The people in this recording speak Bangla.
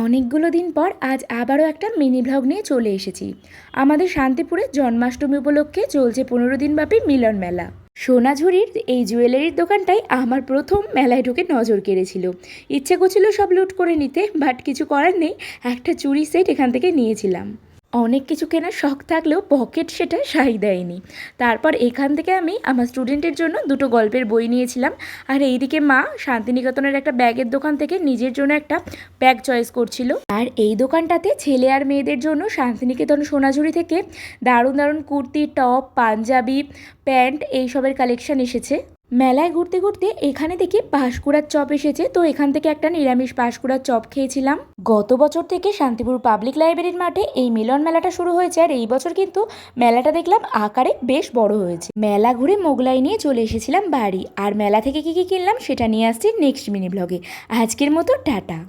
অনেকগুলো দিন পর আজ আবারও একটা মিনি ভ্লগ নিয়ে চলে এসেছি। আমাদের শান্তিপুরে জন্মাষ্টমী উপলক্ষে চলছে 15 দিনব্যাপী মিলন মেলা। সোনাঝুরির এই জুয়েলারির দোকানটাই আমার প্রথম মেলায় ঢুকে নজর কেড়েছিল। ইচ্ছে করছিল সব লুট করে নিতে, বাট কিছু করার নেই, একটা চুড়ি সেট এখান থেকে নিয়েছিলাম। অনেক কিছু কেনার শখ থাকলেও পকেট সেটা সাই দেয়নি। তারপর এখান থেকে আমি আমার স্টুডেন্টের জন্য দুটো গল্পের বই নিয়েছিলাম। আর এইদিকে মা শান্তিনিকেতনের একটা ব্যাগের দোকান থেকে নিজের জন্য একটা ব্যাগ চয়েস করছিল। আর এই দোকানটাতে ছেলে আর মেয়েদের জন্য শান্তিনিকেতন সোনাঝুরি থেকে দারুণ দারুণ কুর্তি, টপ, পাঞ্জাবি, প্যান্ট এইসবের কালেকশন এসেছে। মেলায় ঘুরতে ঘুরতে এখানে দেখি পাঁশকুড়ার চপ এসেছে, তো এখান থেকে একটা নিরামিষ পাঁশকুড়ার চপ খেয়েছিলাম। গত বছর থেকে শান্তিপুর পাবলিক লাইব্রেরির মাঠে এই মিলন মেলাটা শুরু হয়েছে, আর এই বছর কিন্তু মেলাটা দেখলাম আকারে বেশ বড় হয়েছে। মেলা ঘুরে মোগলাই নিয়ে চলে এসেছিলাম বাড়ি, আর মেলা থেকে কি কি কিনলাম সেটা নিয়ে আসছি নেক্সট মিনি ব্লগে। আজকের মতো টাটা।